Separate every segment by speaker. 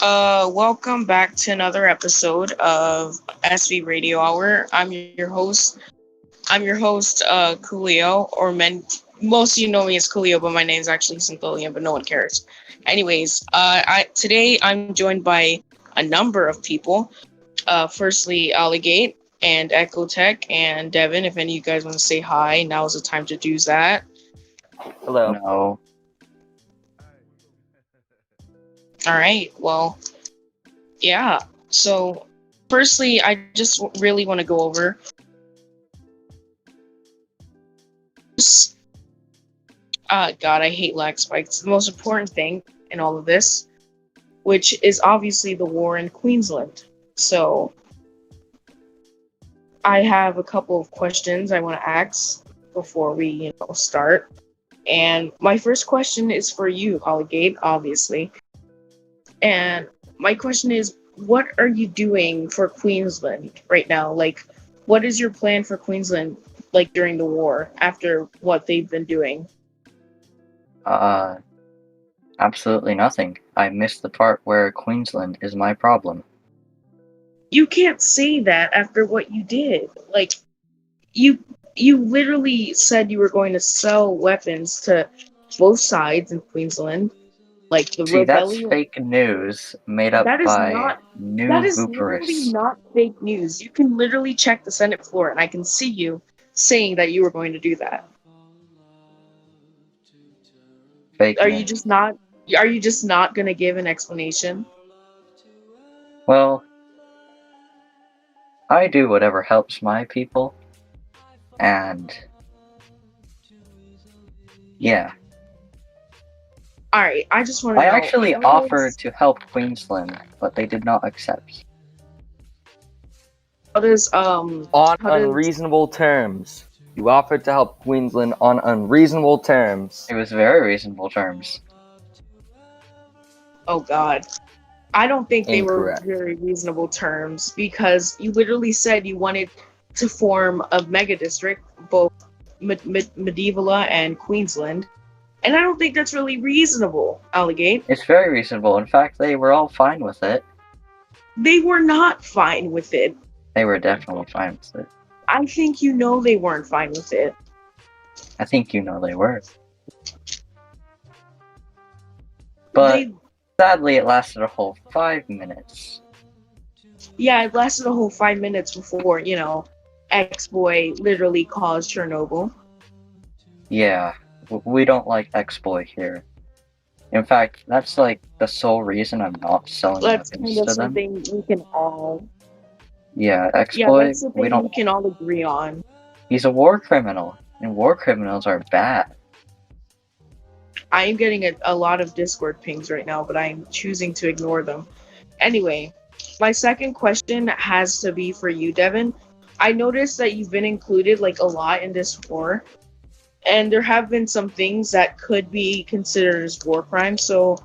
Speaker 1: Welcome back to another episode of SV Radio Hour. I'm your host, Coolio, most of you know me as Coolio, but my name's actually Syntholian, but no one cares. Anyways, today I'm joined by a number of people. Firstly, Alligate and Echo Tech and Devin. If any of you guys want to say hi, now's the time to do that.
Speaker 2: Hello.
Speaker 3: No.
Speaker 1: All right. Well, yeah. So, firstly, I just really want to go over. God, I hate lag spikes. The most important thing in all of this, which is obviously the war in Queensland. So, I have a couple of questions I want to ask before we, start. And my first question is for you, Holligate, obviously. And my question is, what are you doing for Queensland right now? Like, what is your plan for Queensland, like, during the war, after what they've been doing?
Speaker 3: Absolutely nothing. I missed the part where Queensland is my problem.
Speaker 1: You can't say that after what you did. Like, you literally said you were going to sell weapons to both sides in Queensland. Like, the
Speaker 3: See, that's
Speaker 1: rebellion.
Speaker 3: fake news made up
Speaker 1: That is
Speaker 3: by
Speaker 1: not.
Speaker 3: new
Speaker 1: That is literally
Speaker 3: Vooperists.
Speaker 1: not fake news. You can literally check the Senate floor, and I can see you saying that you were going to do that.
Speaker 3: Fake
Speaker 1: Are
Speaker 3: news.
Speaker 1: you just not? Are you just not going to give an explanation?
Speaker 3: Well, I do whatever helps my people, and yeah.
Speaker 1: All right. I just want to
Speaker 3: I
Speaker 1: know.
Speaker 3: actually
Speaker 1: how
Speaker 3: offered
Speaker 1: does-
Speaker 3: to help Queensland, but they did not accept.
Speaker 1: How does
Speaker 2: On
Speaker 1: how does-
Speaker 2: unreasonable terms. You offered to help Queensland on unreasonable terms.
Speaker 3: It was very reasonable terms.
Speaker 1: Oh God. I don't think they
Speaker 2: Incorrect.
Speaker 1: were very reasonable terms because you literally said you wanted to form a mega district, both Medievala and Queensland, and I don't think that's really reasonable, Alligate.
Speaker 3: It's very reasonable. In fact, they were all fine with it.
Speaker 1: They were not fine with it.
Speaker 3: They were definitely fine with it.
Speaker 1: I think you know they weren't fine with it.
Speaker 3: I think you know they were. But sadly, it lasted a whole 5 minutes.
Speaker 1: Yeah, it lasted a whole 5 minutes before, X-Boy literally caused Chernobyl.
Speaker 3: Yeah, we don't like X-Boy here. In fact, that's like the sole reason I'm not selling
Speaker 1: That's
Speaker 3: weapons
Speaker 1: kind of
Speaker 3: to them.
Speaker 1: something we can all...
Speaker 3: Yeah,
Speaker 1: Yeah,
Speaker 3: X-Boy,
Speaker 1: that's something
Speaker 3: we don't.
Speaker 1: we can all agree on.
Speaker 3: He's a war criminal, and war criminals are bad.
Speaker 1: I am getting a lot of Discord pings right now, but I'm choosing to ignore them. Anyway, my second question has to be for you, Devin. I noticed that you've been included like a lot in this war, and there have been some things that could be considered as war crimes. So,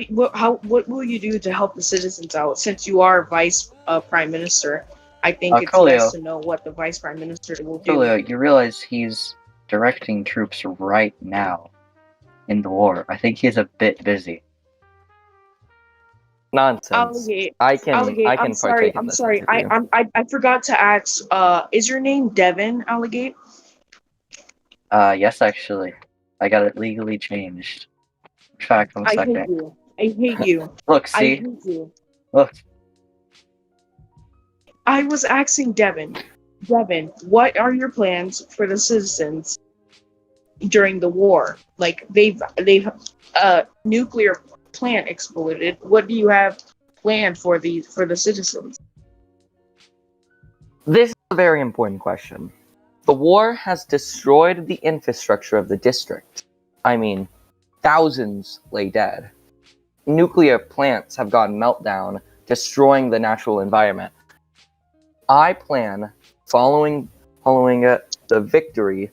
Speaker 1: what will you do to help the citizens out? Since you are vice prime minister, I think it's
Speaker 3: Coolio.
Speaker 1: best to know what the vice prime minister will do.
Speaker 3: Julio, you realize he's directing troops right now in the war. I think he's a bit busy.
Speaker 2: Nonsense.
Speaker 1: Alligate.
Speaker 2: I can
Speaker 1: I'm sorry.
Speaker 2: partake in
Speaker 1: I'm
Speaker 2: this
Speaker 1: sorry.
Speaker 2: interview.
Speaker 1: I forgot to ask. Is your name Devin, Alligate?
Speaker 3: Yes, actually. I got it legally changed. In fact, one
Speaker 1: I
Speaker 3: second.
Speaker 1: hate you. I hate you.
Speaker 3: Look,
Speaker 1: I
Speaker 3: see?
Speaker 1: hate you.
Speaker 3: Look.
Speaker 1: I was asking Devin. Devin, what are your plans for the citizens during the war? Like they've nuclear plant exploded. What do you have planned for the citizens?
Speaker 2: This is a very important question. The war has destroyed the infrastructure of the district. I mean, thousands lay dead. Nuclear plants have gone meltdown, destroying the natural environment. I plan, following the victory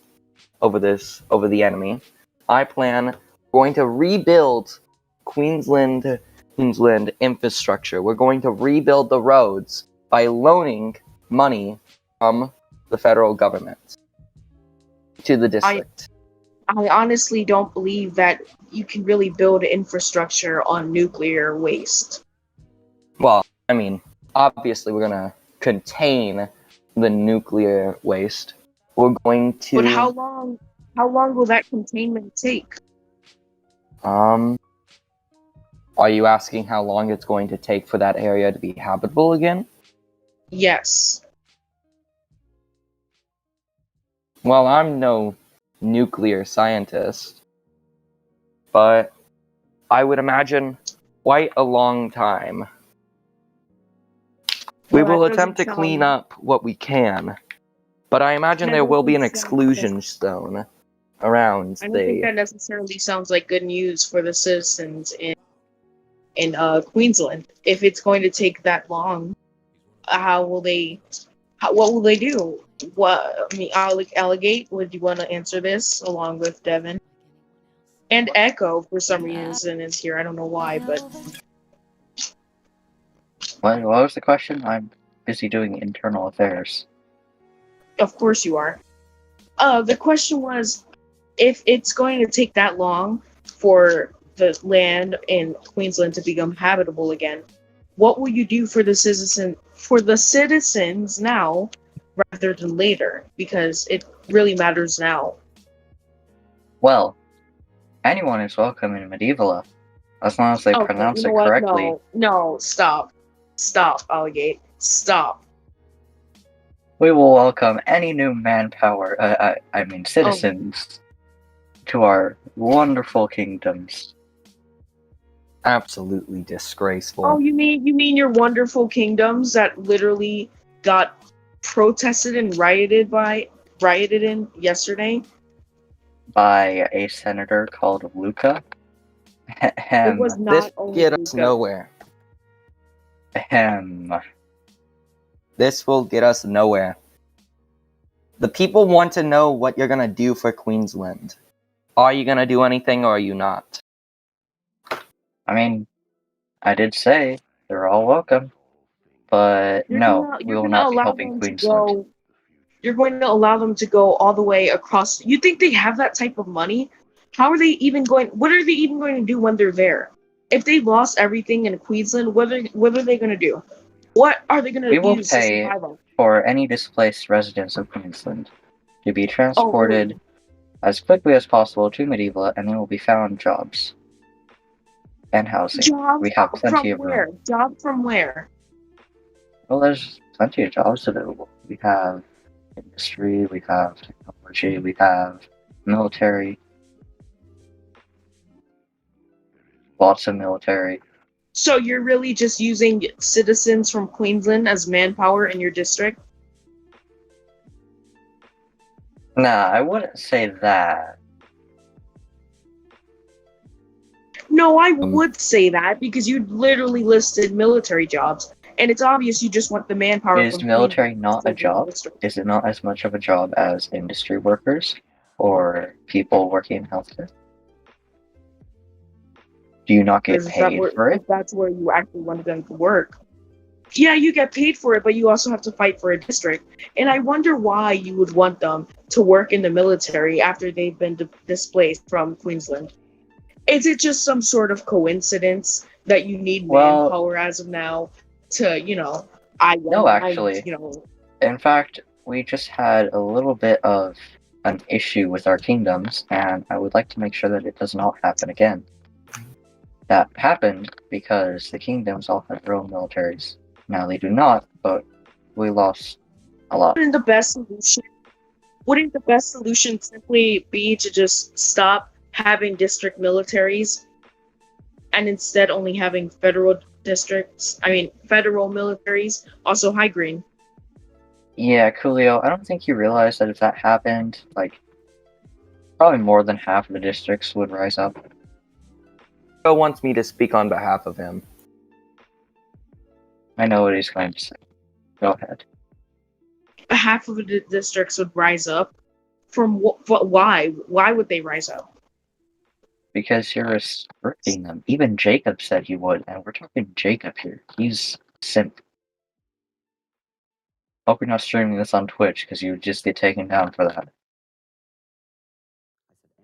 Speaker 2: over the enemy, I plan going to rebuild Queensland infrastructure. We're going to rebuild the roads by loaning money from the federal government to the district.
Speaker 1: I honestly don't believe that you can really build infrastructure on nuclear waste.
Speaker 2: Well, I mean, obviously we're gonna contain the nuclear waste. We're going
Speaker 1: But
Speaker 2: to,
Speaker 1: how long will that containment take?
Speaker 2: are you asking how long it's going to take for that area to be habitable again?
Speaker 1: Yes.
Speaker 2: Well, I'm no nuclear scientist, but I would imagine quite a long time. We
Speaker 1: Well,
Speaker 2: will
Speaker 1: that
Speaker 2: attempt
Speaker 1: doesn't
Speaker 2: to clean
Speaker 1: sound
Speaker 2: up what we can, but I imagine
Speaker 1: that
Speaker 2: there will be
Speaker 1: doesn't
Speaker 2: an
Speaker 1: sound
Speaker 2: exclusion zone around
Speaker 1: I don't think
Speaker 2: the.
Speaker 1: that necessarily sounds like good news for the citizens in Queensland. If it's going to take that long, how will they? What will they do? What I mean, Allegate. Would you want to answer this along with Devin and Echo for some reason is here? I don't know why, but
Speaker 3: What was the question? I'm busy doing internal affairs.
Speaker 1: of course you are. The question was if it's going to take that long for the land in Queensland to become habitable again, what will you do for the citizens now rather than later? Because it really matters now.
Speaker 3: Well, anyone is welcome in Medievala, as long as they
Speaker 1: Okay, you
Speaker 3: pronounce
Speaker 1: know
Speaker 3: it
Speaker 1: what?
Speaker 3: correctly.
Speaker 1: No, stop, Alligate, stop.
Speaker 3: We will welcome any new manpower, I mean
Speaker 1: Oh,
Speaker 3: citizens, to our wonderful kingdoms.
Speaker 2: Absolutely disgraceful.
Speaker 1: oh, you mean your wonderful kingdoms that literally got protested and rioted in yesterday?
Speaker 3: By a senator called Luca.
Speaker 1: It was
Speaker 3: Ahem.
Speaker 2: This
Speaker 1: not
Speaker 2: will
Speaker 1: only
Speaker 2: get us
Speaker 1: Luca.
Speaker 2: nowhere.
Speaker 3: Ahem.
Speaker 2: This will get us nowhere. The people want to know what you're gonna do for Queensland. Are you gonna do anything or are you not?
Speaker 3: I mean, I did say they're all welcome, but no, we
Speaker 1: You're
Speaker 3: will
Speaker 1: gonna
Speaker 3: not be
Speaker 1: allow
Speaker 3: helping
Speaker 1: them to
Speaker 3: Queensland.
Speaker 1: go. You're going to allow them to go all the way across. You think they have that type of money? How are they even going? What are they even going to do when they're there? If they lost everything in Queensland, what are they going to do? What are they going
Speaker 3: We
Speaker 1: to
Speaker 3: will
Speaker 1: use to
Speaker 3: pay
Speaker 1: survive on?
Speaker 3: for any displaced residents of Queensland to be
Speaker 1: Oh,
Speaker 3: transported
Speaker 1: really?
Speaker 3: as quickly as possible to Medieval, and they will be found jobs and housing.
Speaker 1: Jobs
Speaker 3: We have plenty
Speaker 1: from
Speaker 3: of room.
Speaker 1: where? Job from where?
Speaker 3: Well, there's plenty of jobs available. We have industry, we have technology, we have military, lots of military.
Speaker 1: So you're really just using citizens from Queensland as manpower in your district?
Speaker 3: Nah, I wouldn't say that.
Speaker 1: No, I would say that because you literally listed military jobs, and it's obvious you just want the manpower
Speaker 3: Is
Speaker 1: from
Speaker 3: military
Speaker 1: Queensland
Speaker 3: not
Speaker 1: to
Speaker 3: a
Speaker 1: live in the
Speaker 3: job?
Speaker 1: district.
Speaker 3: Is it not as much of a job as industry workers or people working in healthcare? Do you not get paid for it?
Speaker 1: If that's where you actually want them to work. Yeah, you get paid for it, but you also have to fight for a district. And I wonder why you would want them to work in the military after they've been displaced from Queensland. Is it just some sort of coincidence that you need
Speaker 3: Well,
Speaker 1: manpower as of now to,
Speaker 3: no, actually. In fact, we just had a little bit of an issue with our kingdoms, and I would like to make sure that it does not happen again. That happened because the kingdoms all had their own militaries. Now they do not, but we lost a lot.
Speaker 1: wouldn't the best solution wouldn't the best solution simply be to just stop having district militaries and instead only having federal militaries, also high green?
Speaker 3: Yeah, Coolio, I don't think you realize that if that happened, like, probably more than half of the districts would rise up.
Speaker 2: Joe wants me to speak on behalf of him.
Speaker 3: I know what he's going to say. Go ahead.
Speaker 1: Half of the districts would rise up. Why? Why would they rise up?
Speaker 3: Because you're restricting them. Even Jacob said he would, and we're talking Jacob here. He's simp. Hope you're not streaming this on Twitch, because you would just get taken down for that.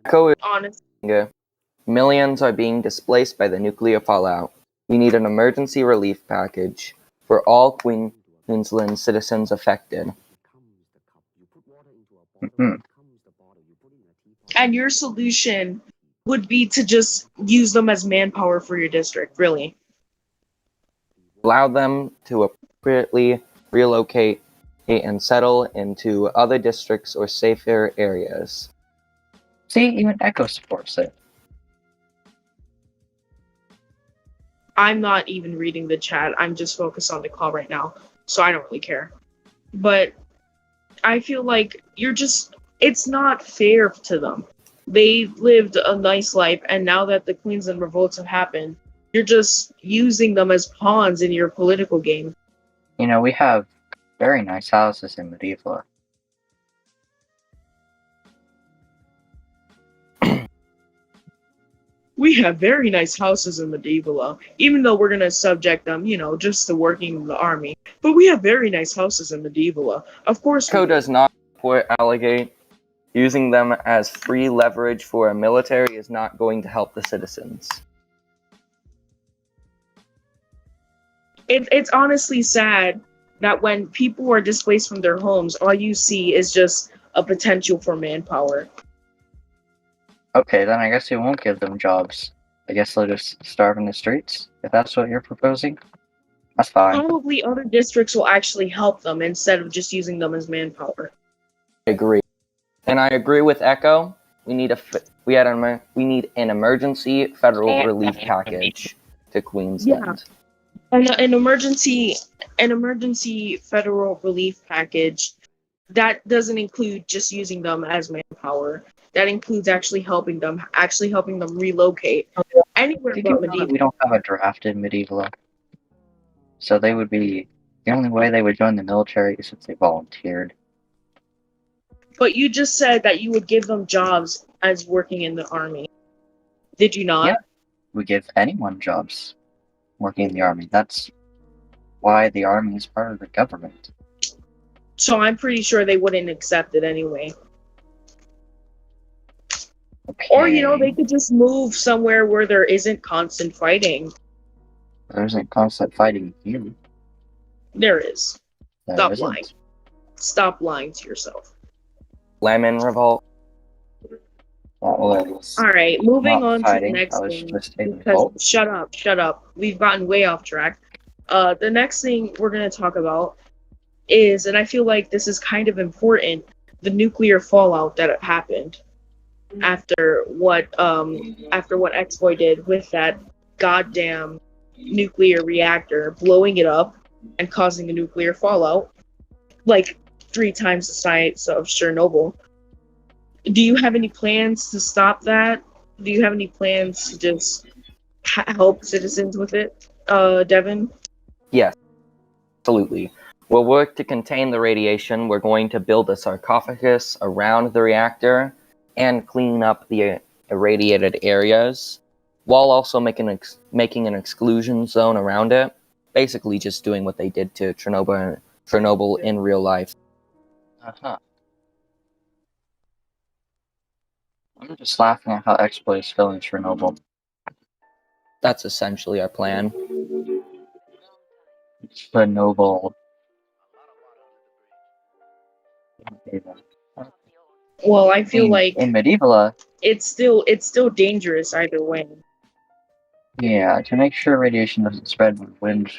Speaker 2: Echo is
Speaker 1: Honestly,
Speaker 2: millions are being displaced by the nuclear fallout. We need an emergency relief package for all Queensland citizens affected.
Speaker 3: Mhm.
Speaker 1: and your solution would be to just use them as manpower for your district, really.
Speaker 2: Allow them to appropriately relocate and settle into other districts or safer areas.
Speaker 3: See, even Echo supports it.
Speaker 1: I'm not even reading the chat. I'm just focused on the call right now, so I don't really care. But I feel like it's not fair to them. They lived a nice life, and now that the Queensland revolts have happened, you're just using them as pawns in your political game.
Speaker 3: You know, we have very nice houses in Medieval.
Speaker 1: We have very nice houses in Medieval, even though we're gonna subject them, just to working in the army. But we have very nice houses in Medieval. Of course.
Speaker 2: Echo does not support Alligate. Using them as free leverage for a military is not going to help the citizens.
Speaker 1: It's honestly sad that when people are displaced from their homes, all you see is just a potential for manpower.
Speaker 3: Okay, then I guess we won't give them jobs. I guess they'll just starve in the streets, if that's what you're proposing. That's fine.
Speaker 1: Probably other districts will actually help them instead of just using them as manpower.
Speaker 2: I agree. And I agree with Echo. We need an emergency federal relief package to Queensland.
Speaker 1: And an emergency federal relief package that doesn't include just using them as manpower. That includes actually helping them relocate anywhere but Medieval.
Speaker 3: We don't have a draft in Medieval, so they would be the only way they would join the military is if they volunteered.
Speaker 1: But you just said that you would give them jobs as working in the army. Did you not?
Speaker 3: Yeah, we give anyone jobs working in the army. That's why the army is part of the government.
Speaker 1: So I'm pretty sure they wouldn't accept it anyway.
Speaker 3: Okay.
Speaker 1: Or, they could just move somewhere where there isn't constant fighting.
Speaker 3: There isn't constant fighting here.
Speaker 1: There is.
Speaker 3: There
Speaker 1: Stop
Speaker 3: isn't.
Speaker 1: lying. Stop lying to yourself.
Speaker 2: Lemon Revolt.
Speaker 1: Alright, moving on to the next thing.
Speaker 3: Because
Speaker 1: shut up. We've gotten way off track. The next thing we're going to talk about is, and I feel like this is kind of important, the nuclear fallout that happened after what X-Boy did with that goddamn nuclear reactor, blowing it up and causing a nuclear fallout, like 3 times the size of Chernobyl. Do you have any plans to stop that? Do you have any plans to just help citizens with it, Devin?
Speaker 2: Yes, absolutely. We'll work to contain the radiation. We're going to build a sarcophagus around the reactor and clean up the irradiated areas, while also making an exclusion zone around it. Basically, just doing what they did to Chernobyl in real life.
Speaker 3: Uh-huh. I'm just laughing at how X-Boy is filling Chernobyl.
Speaker 2: That's essentially our plan.
Speaker 3: Chernobyl.
Speaker 1: Well, I feel like
Speaker 3: in Medieval,
Speaker 1: it's still dangerous either way.
Speaker 3: Yeah, to make sure radiation doesn't spread with wind,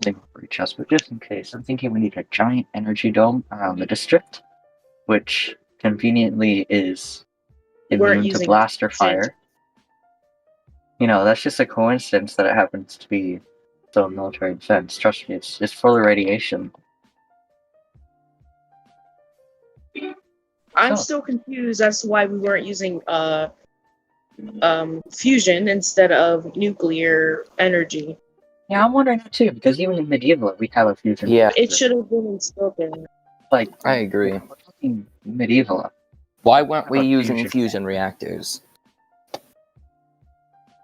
Speaker 3: they will reach us. But just in case, I'm thinking we need a giant energy dome around the district, which conveniently is immune to blast or fire. That's just a coincidence that it happens to be still military defense. Trust me, it's full of radiation.
Speaker 1: I'm still confused as to why we weren't using fusion instead of nuclear energy.
Speaker 3: Yeah, I'm wondering too, because even in Medieval we have a fusion.
Speaker 2: Yeah,
Speaker 1: it should have been instilled in.
Speaker 3: Like,
Speaker 2: I agree.
Speaker 3: We're talking Medieval.
Speaker 2: Why weren't we using fusion reactors?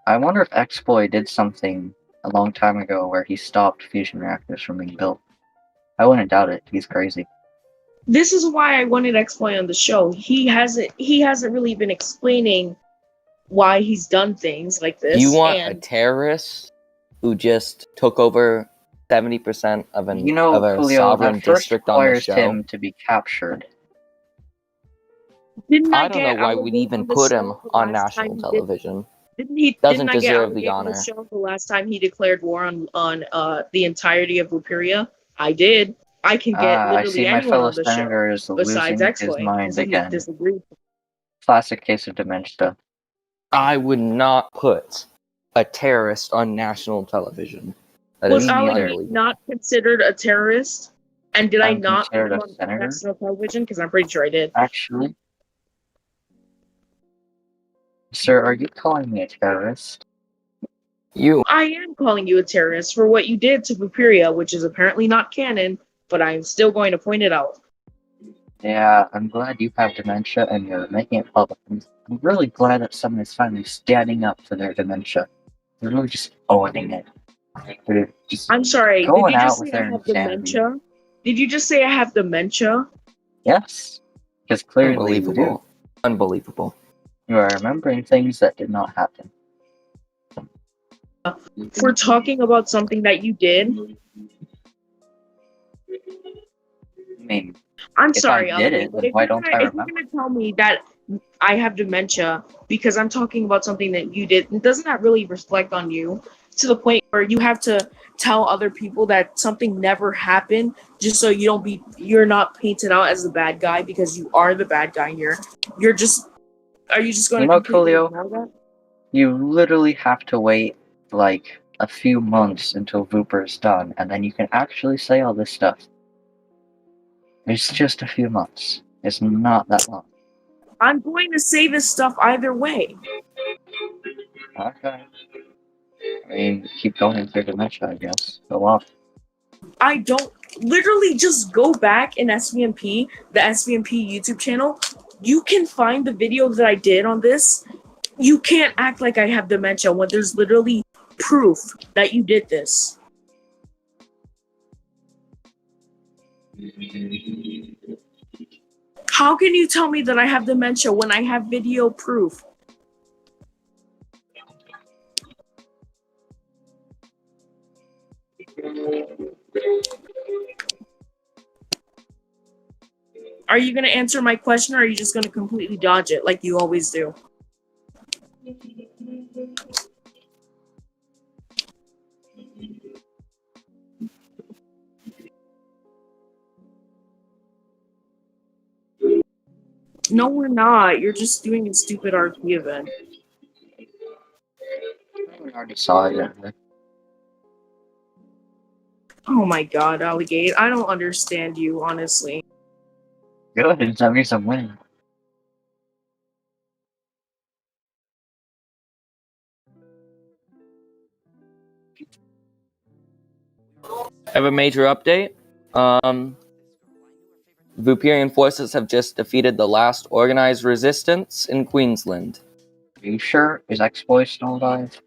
Speaker 3: I wonder if X-Boy did something a long time ago where he stopped fusion reactors from being built. I wouldn't doubt it. He's crazy.
Speaker 1: This is why I wanted X-Boy on the show. He hasn't really been explaining why he's done things like this.
Speaker 2: You want a terrorist who just took over 70% of a
Speaker 3: Julio,
Speaker 2: sovereign
Speaker 3: that first
Speaker 2: district on the
Speaker 3: requires
Speaker 2: show?
Speaker 3: him to be captured.
Speaker 1: I
Speaker 2: don't know why we'd even put him on national television. Doesn't deserve the honor.
Speaker 1: On the show the last time he declared war on the entirety of Luperia? I did. I can get literally anyone on the show besides X-Boy.
Speaker 3: His mind again. Classic case of dementia.
Speaker 2: I would not put a terrorist on national television.
Speaker 1: Was Alligator not considered a terrorist? And did I not put him on
Speaker 3: senator?
Speaker 1: national television? Because I'm pretty sure I did.
Speaker 3: Actually. Sir, are you calling me a terrorist?
Speaker 1: I am calling you a terrorist for what you did to Luperia, which is apparently not canon, but I'm still going to point it out.
Speaker 3: Yeah, I'm glad you have dementia and you're making it public. I'm really glad that someone is finally standing up for their dementia. They're really just owning it.
Speaker 1: I'm sorry, did you just say I have dementia? Did you just say I have dementia?
Speaker 3: Yes. Because clearly you do.
Speaker 2: Unbelievable.
Speaker 3: You are remembering things that did not happen.
Speaker 1: For talking about something that you did?
Speaker 3: I mean,
Speaker 1: I'm sorry,
Speaker 3: I did it,
Speaker 1: but if
Speaker 3: why don't I remember?
Speaker 1: If you're going to tell me that I have dementia because I'm talking about something that you did, doesn't that really reflect on you to the point where you have to tell other people that something never happened just so you're not painted out as the bad guy because you are the bad guy here? Are you just going to completely ignore that?
Speaker 3: You literally have to wait like a few months until Vooper is done, and then you can actually say all this stuff. It's just a few months. It's not that long.
Speaker 1: I'm going to say this stuff either way.
Speaker 3: Okay. I mean, keep going with your dementia, I guess. Go off.
Speaker 1: I don't literally just go back in SVNP, the SVNP YouTube channel. You can find the video that I did on this. You can't act like I have dementia when there's literally proof that you did this. How can you tell me that I have dementia when I have video proof? Are you going to answer my question, or are you just going to completely dodge it like you always do? No, we're not. You're just doing a stupid RP event.
Speaker 3: We already saw it.
Speaker 1: Oh my god, Alligator. I don't understand you, honestly.
Speaker 3: Good, that means I'm winning.
Speaker 2: I have a major update. Vuperian forces have just defeated the last organized resistance in Queensland.
Speaker 3: Are you sure? Is X-Boy still alive?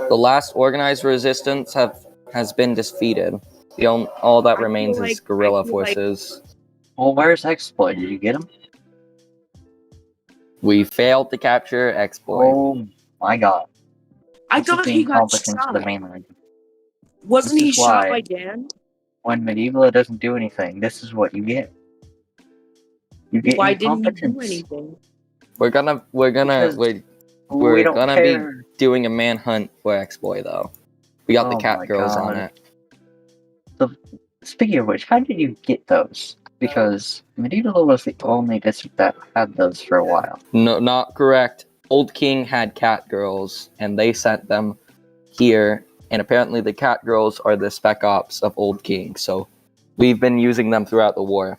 Speaker 2: The last organized resistance has been defeated. All that remains is guerrilla forces.
Speaker 3: Well, where's X-Boy? Did you get him?
Speaker 2: We failed to capture X-Boy.
Speaker 3: Oh my god.
Speaker 1: I thought he got shot.
Speaker 3: The mainland.
Speaker 1: Wasn't he shot by Dan?
Speaker 3: When Medieval doesn't do anything, this is what you get. You get
Speaker 1: Why didn't he do anything?
Speaker 2: We're gonna be doing a manhunt for X-Boy though. We got the cat girls on it.
Speaker 3: So, speaking of which, how did you get those? Because Medieval was the only district that had those for a while.
Speaker 2: No, not correct. Old King had cat girls, and they sent them here. And apparently the cat girls are the spec ops of Old King, so we've been using them throughout the war.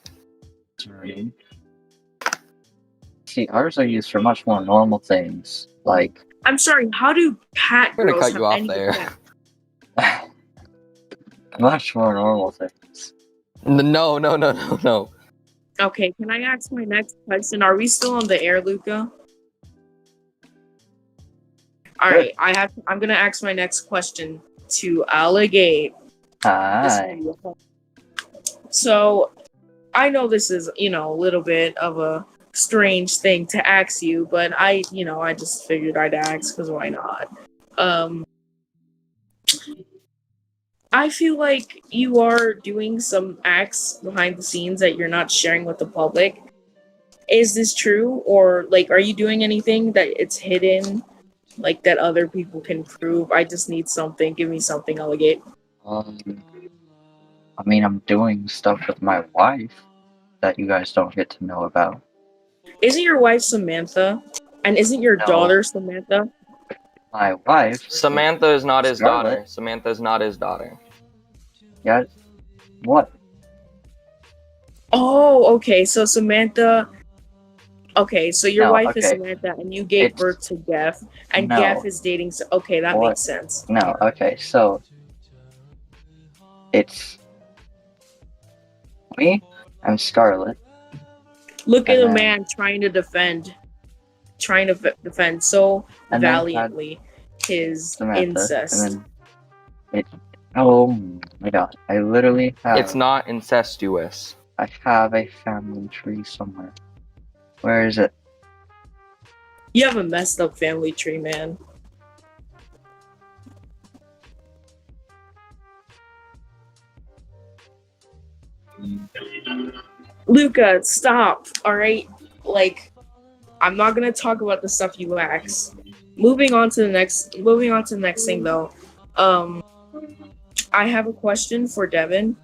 Speaker 3: See, ours are used for much more normal things, like...
Speaker 1: I'm sorry, how do cat girls
Speaker 2: I'm gonna cut you off there.
Speaker 3: Much more normal things.
Speaker 2: No.
Speaker 1: Okay, can I ask my next question? Are we still on the air, Luca? Alright, I'm gonna ask my next question to Alligate.
Speaker 3: Hi.
Speaker 1: So, I know this is, a little bit of a strange thing to ask you, but I just figured I'd ask because why not? Um, I feel like you are doing some acts behind the scenes that you're not sharing with the public. Is this true? Or, like, are you doing anything that it's hidden, like, that other people can prove? I just need something. Give me something, Alligate.
Speaker 3: Um, I mean, I'm doing stuff with my wife that you guys don't get to know about.
Speaker 1: Isn't your wife Samantha? And isn't your
Speaker 3: No.
Speaker 1: daughter Samantha?
Speaker 3: My wife.
Speaker 2: Samantha is not his
Speaker 3: Scarlet.
Speaker 2: daughter. Samantha is not his daughter.
Speaker 3: Yeah. What?
Speaker 1: Oh, okay. So Samantha. Okay, so your wife is
Speaker 3: okay.
Speaker 1: Samantha, and you gave birth to Geff, and
Speaker 3: No.
Speaker 1: Geff is dating. Okay, that
Speaker 3: What?
Speaker 1: makes sense.
Speaker 3: No, okay, so it's me and Scarlet.
Speaker 1: Look at
Speaker 3: And
Speaker 1: a
Speaker 3: then-
Speaker 1: man trying to defend so
Speaker 3: And then
Speaker 1: valiantly his
Speaker 3: Samantha,
Speaker 1: incest.
Speaker 3: and then oh my god, I literally have.
Speaker 2: It's not incestuous.
Speaker 3: I have a family tree somewhere. Where is it?
Speaker 1: You have a messed up family tree, man. Luca, stop. All right, like, I'm not gonna talk about the stuff you asked. Moving on to the next thing, though. I have a question for Devin.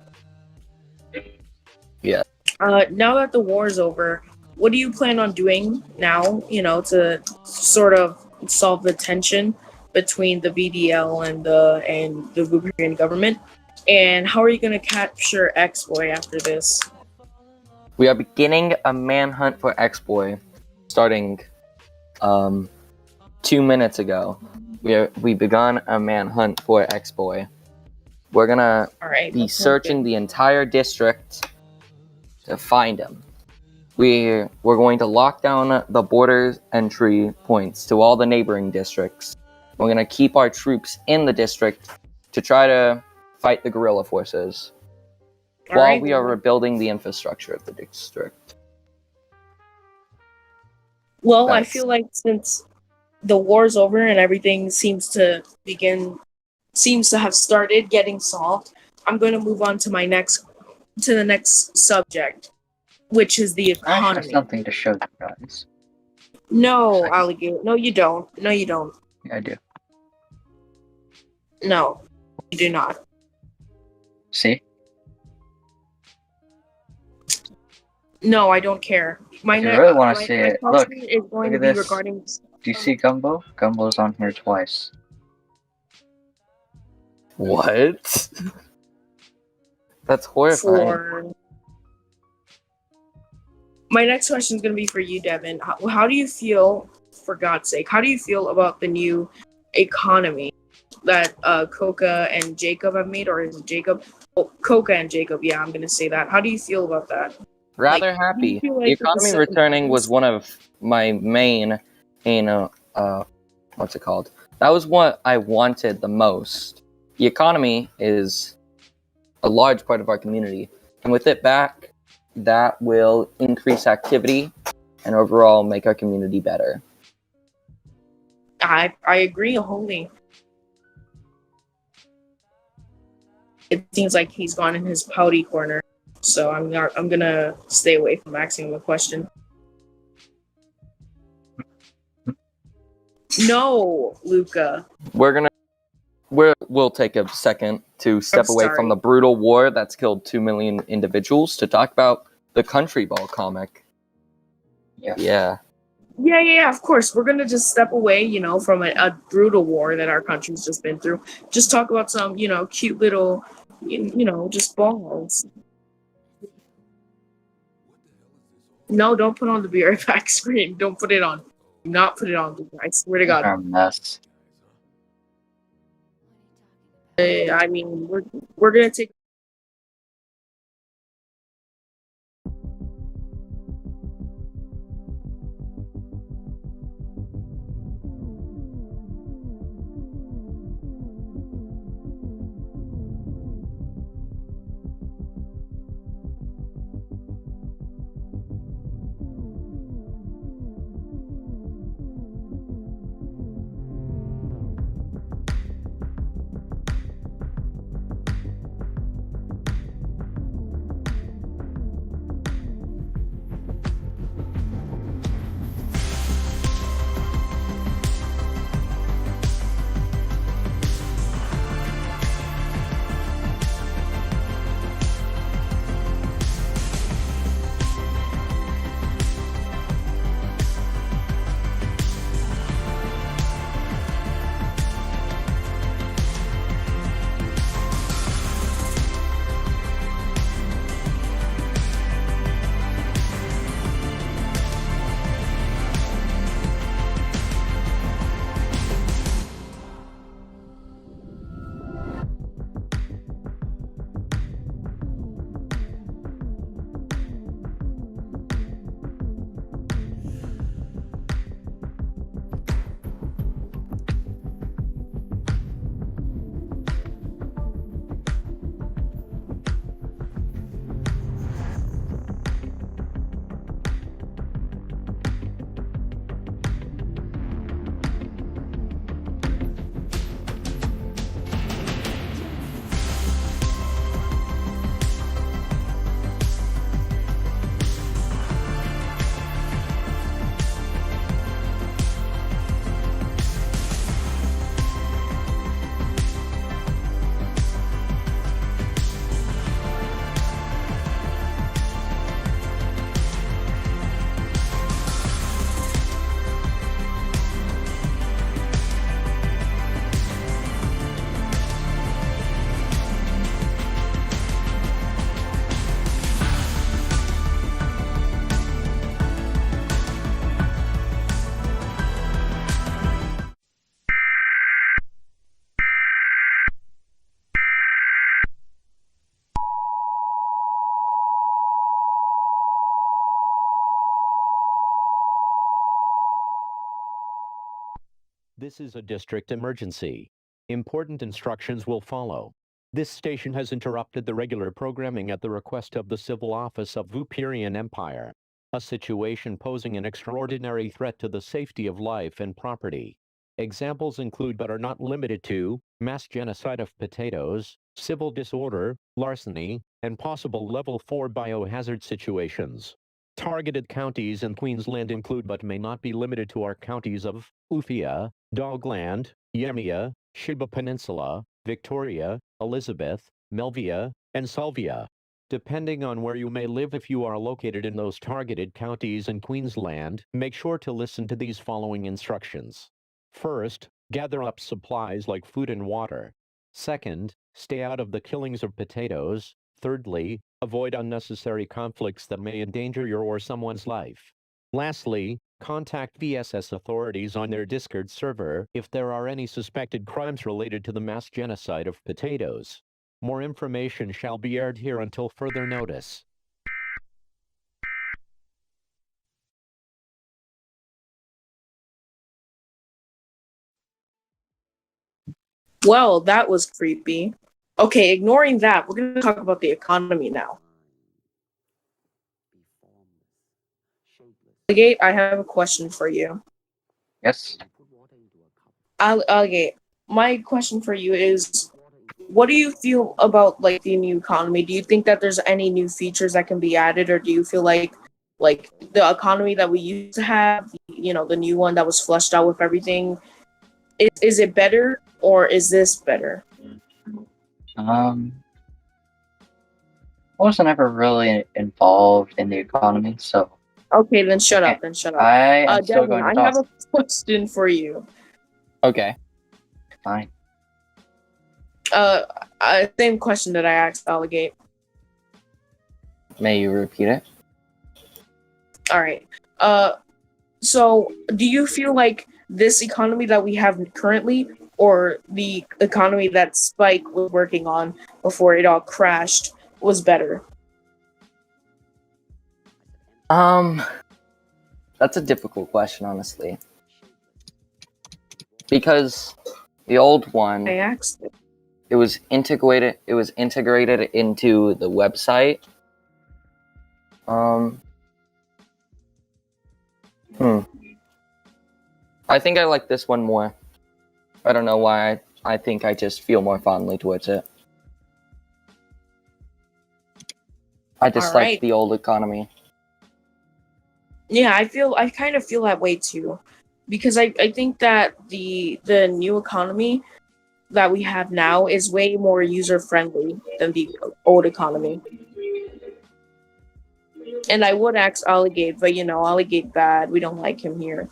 Speaker 2: Yeah.
Speaker 1: Now that the war is over, what do you plan on doing now? To sort of solve the tension between the VDL and the Bulgarian government. And how are you going to capture X-Boy after this?
Speaker 2: We are beginning a manhunt for X-Boy, starting 2 minutes ago. We begun a manhunt for X-Boy. We're gonna be searching the entire district to find him. We're going to lock down the border entry points to all the neighboring districts. We're gonna keep our troops in the district to try to fight the guerrilla forces while we are rebuilding the infrastructure of the district.
Speaker 1: Well, I feel like since the war's over and everything seems to have started getting solved, I'm going to move on to the next subject, which is the economy.
Speaker 3: I have something to show you guys.
Speaker 1: No, Alligator. No, you don't. No, you don't.
Speaker 3: Yeah, I do.
Speaker 1: No, you do not.
Speaker 3: See?
Speaker 1: No, I don't care.
Speaker 3: If you really want to see it, look.
Speaker 1: Is going
Speaker 3: Look
Speaker 1: to
Speaker 3: at
Speaker 1: be
Speaker 3: this.
Speaker 1: regarding.
Speaker 3: Do you see Gumbo? Gumbo's on here twice.
Speaker 2: What? That's horrifying.
Speaker 1: My next question is going to be for you, Devin. How do you feel, for God's sake, how do you feel about the new economy that Coca and Jacob have made? Or is it Jacob? Oh, Coca and Jacob, yeah, I'm going to say that. How do you feel about that?
Speaker 2: Rather happy. The economy returning was one of my main, what's it called? That was what I wanted the most. The economy is a large part of our community, and with it back, that will increase activity and overall make our community better.
Speaker 1: I agree wholly. It seems like he's gone in his pouty corner, so I'm gonna stay away from asking him a question. No, Luca.
Speaker 2: We'll take a second to step away from the brutal war that's killed 2 million individuals to talk about the Country Ball comic. Yeah.
Speaker 1: Yeah, of course. We're gonna just step away, from a brutal war that our country's just been through. Just talk about some, cute little, just balls. No, don't put on the Be Right Back screen. Don't put it on. Do not put it on. I swear to God.
Speaker 3: You're a mess.
Speaker 1: I mean, we're gonna take.
Speaker 4: This is a district emergency. Important instructions will follow. This station has interrupted the regular programming at the request of the Civil Office of Vuperian Empire. A situation posing an extraordinary threat to the safety of life and property. Examples include but are not limited to mass genocide of potatoes, civil disorder, larceny, and possible level 4 biohazard situations. Targeted counties in Queensland include but may not be limited to our counties of Uphia, Dogland, Yemia, Shiba Peninsula, Victoria, Elizabeth, Melvia, and Salvia. Depending on where you may live, if you are located in those targeted counties in Queensland, make sure to listen to these following instructions. First, gather up supplies like food and water. Second, stay out of the killings of potatoes. Thirdly, avoid unnecessary conflicts that may endanger your or someone's life. Lastly, contact VSS authorities on their Discord server if there are any suspected crimes related to the mass genocide of potatoes. More information shall be aired here until further notice.
Speaker 1: Well, that was creepy. Okay, ignoring that, we're going to talk about the economy now. Alligator, I have a question for you.
Speaker 3: Yes.
Speaker 1: Alligator, my question for you is, what do you feel about like the new economy? Do you think that there's any new features that can be added, or do you feel like the economy that we used to have, the new one that was fleshed out with everything, is it better or is this better?
Speaker 3: I wasn't ever really involved in the economy, so.
Speaker 1: Okay, then shut up. Then shut up.
Speaker 3: I am still
Speaker 1: Devin,
Speaker 3: going to
Speaker 1: I
Speaker 3: talk.
Speaker 1: have a question for you.
Speaker 2: Okay.
Speaker 3: Fine.
Speaker 1: Same question that I asked Alligator.
Speaker 2: May you repeat it?
Speaker 1: All right. So do you feel like this economy that we have currently, or the economy that Spike was working on before it all crashed, was better?
Speaker 2: That's a difficult question, honestly. Because the old one,
Speaker 1: I asked it.
Speaker 2: it was integrated into the website. I think I like this one more. I don't know why. I think I just feel more fondly towards it. I just like the old economy.
Speaker 1: Yeah, I kind of feel that way too, because I think that the new economy that we have now is way more user friendly than the old economy. And I would ask Alligator, but Alligator bad. We don't like him here.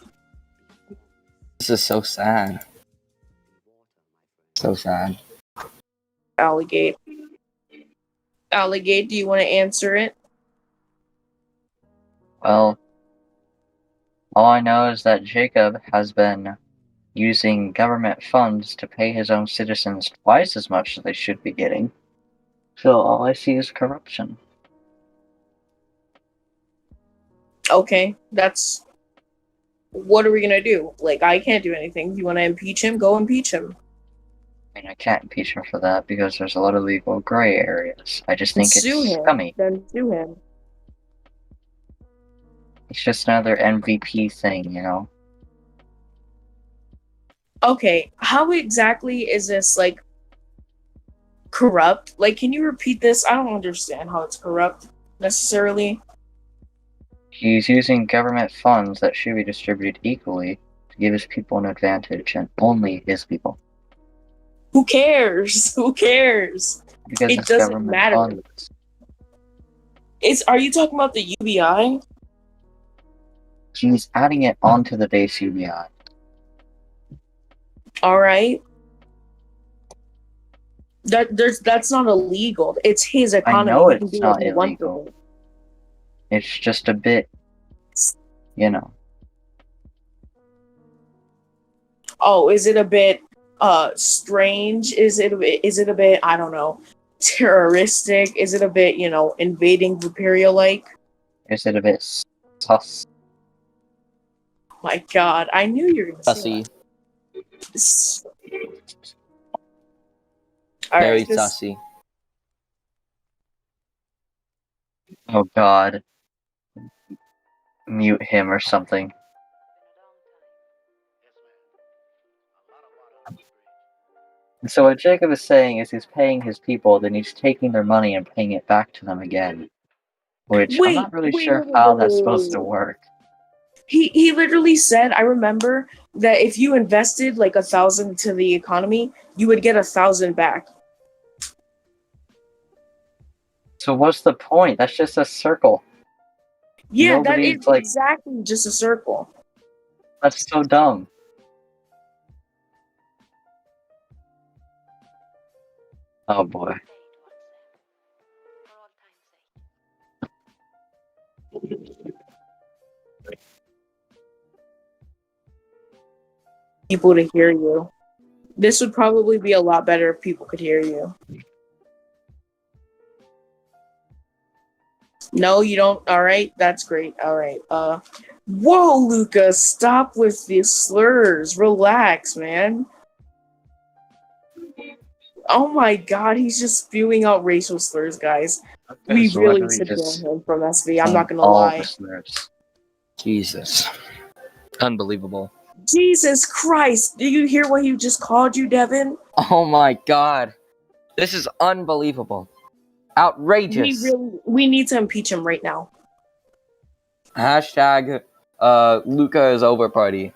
Speaker 2: This is so sad. So sad.
Speaker 1: Alligator, do you want to answer it?
Speaker 3: Well, all I know is that Jacob has been using government funds to pay his own citizens twice as much as they should be getting. So all I see is corruption.
Speaker 1: Okay, that's... What are we gonna do? Like, I can't do anything. If you want to impeach him, go impeach him.
Speaker 3: I mean, I can't impeach him for that because there's a lot of legal gray areas. I just think
Speaker 1: Sue
Speaker 3: it's
Speaker 1: him.
Speaker 3: scummy.
Speaker 1: Then sue him.
Speaker 3: It's just another MVP thing, you know?
Speaker 1: Okay, how exactly is this, like, corrupt? Like, can you repeat this? I don't understand how it's corrupt, necessarily.
Speaker 3: He's using government funds that should be distributed equally to give his people an advantage, and only his people.
Speaker 1: Who cares? Who cares?
Speaker 3: Because
Speaker 1: It
Speaker 3: it's
Speaker 1: doesn't
Speaker 3: government
Speaker 1: matter.
Speaker 3: funds.
Speaker 1: Are you talking about the UBI?
Speaker 3: He's adding it onto the base UBI.
Speaker 1: All right. That's not illegal. It's his economy.
Speaker 3: I know
Speaker 1: He can
Speaker 3: it's
Speaker 1: do
Speaker 3: not
Speaker 1: what he wants with
Speaker 3: illegal.
Speaker 1: it.
Speaker 3: It's just a bit, you know.
Speaker 1: Oh, is it a bit strange? Is it a bit, I don't know, terroristic? Is it a bit, invading Imperial like?
Speaker 3: Is it a bit sus?
Speaker 1: My God, I knew you were gonna say
Speaker 2: Sussy.
Speaker 1: that. All
Speaker 2: Very
Speaker 1: right, this
Speaker 2: sussy.
Speaker 3: Oh God, mute him or something. So what Jacob is saying is he's paying his people, then he's taking their money and paying it back to them again. Which I'm not really sure how that's supposed to work.
Speaker 1: He literally said, I remember that if you invested like 1,000 to the economy, you would get 1,000 back.
Speaker 3: So what's the point? That's just a circle.
Speaker 1: Yeah, that
Speaker 3: Nobody's
Speaker 1: is exactly just a circle.
Speaker 3: That's so dumb. Oh boy.
Speaker 1: People to hear you. This would probably be a lot better if people could hear you. No, you don't. All right, that's great. All right. Whoa, Luca, stop with these slurs. Relax, man. Oh my God, he's just spewing out racial slurs, guys. We
Speaker 3: So
Speaker 1: really
Speaker 3: literally
Speaker 1: should ban
Speaker 3: just
Speaker 1: him from SV. I'm not gonna
Speaker 3: all the
Speaker 1: lie.
Speaker 3: slurs.
Speaker 2: Jesus. Unbelievable.
Speaker 1: Jesus Christ! Do you hear what he just called you, Devin?
Speaker 2: Oh my god. This is unbelievable. Outrageous.
Speaker 1: We need to impeach him right now.
Speaker 2: Hashtag Luca is over party.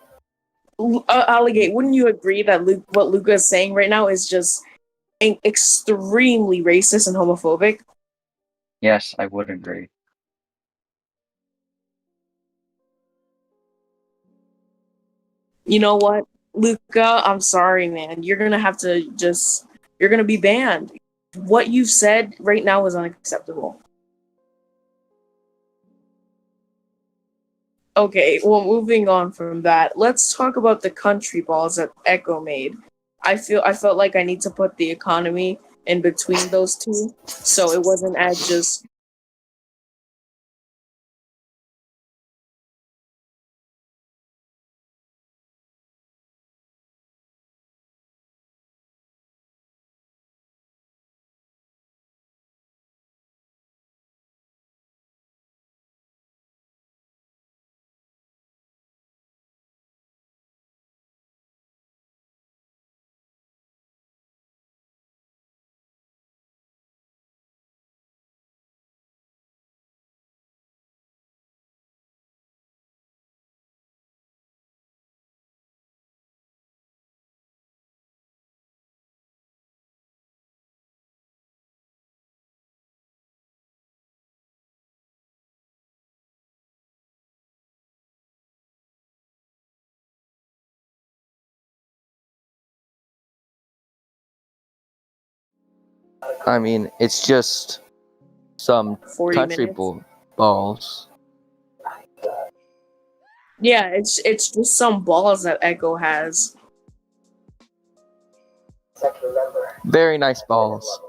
Speaker 1: Alligate, wouldn't you agree that what Luca is saying right now is just extremely racist and homophobic?
Speaker 3: Yes, I would agree.
Speaker 1: You know what, Luca? I'm sorry, man. You're gonna have to you're gonna be banned. What you've said right now is unacceptable. Okay, well, moving on from that, let's talk about the country balls that Echo made. I felt like I need to put the economy in between those two, so it wasn't as just.
Speaker 2: I mean, it's just some
Speaker 1: 40
Speaker 2: country
Speaker 1: minutes.
Speaker 2: balls.
Speaker 1: Yeah, it's just some balls that Echo has.
Speaker 2: Very nice balls.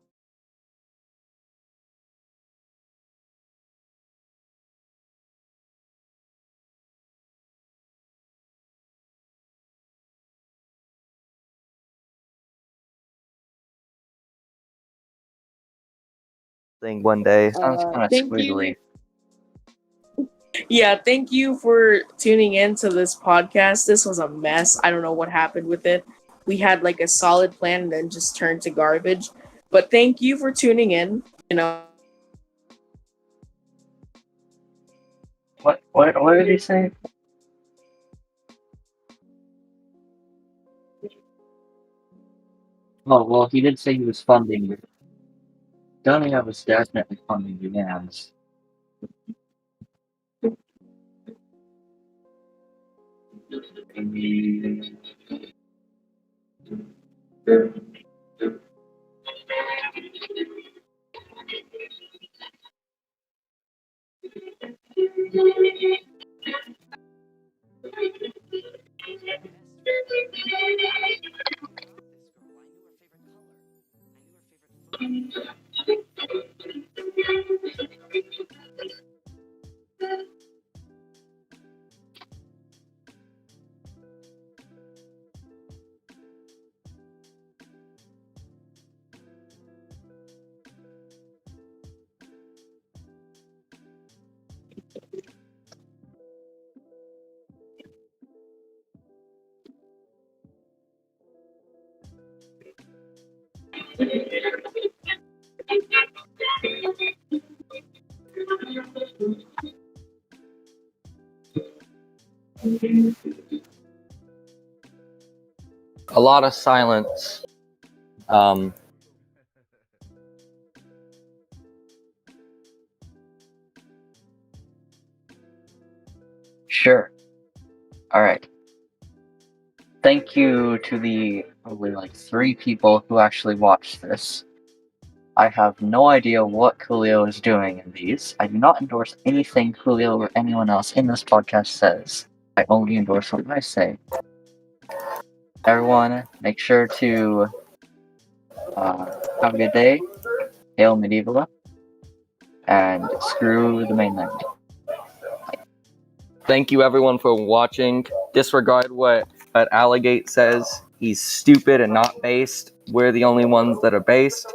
Speaker 2: Thing one day.
Speaker 3: Sounds kind of
Speaker 1: Thank
Speaker 3: squiggly.
Speaker 1: you. Yeah, thank you for tuning in to this podcast. This was a mess. I don't know what happened with it. We had like a solid plan and then just turned to garbage. But thank you for tuning in. You know.
Speaker 3: What did he say? Oh well, he did say he was funding. Dunnia was definitely funding the ads.
Speaker 2: A lot of silence.
Speaker 3: Sure. Alright. Thank you to the probably like 3 people who actually watched this. I have no idea what Coolio is doing in these. I do not endorse anything Coolio or anyone else in this podcast says. I only endorse what I say. Everyone, make sure to have a good day. Hail Medieval. And screw the mainland.
Speaker 2: Thank you everyone for watching. Disregard what Alligate says. He's stupid and not based. We're the only ones that are based.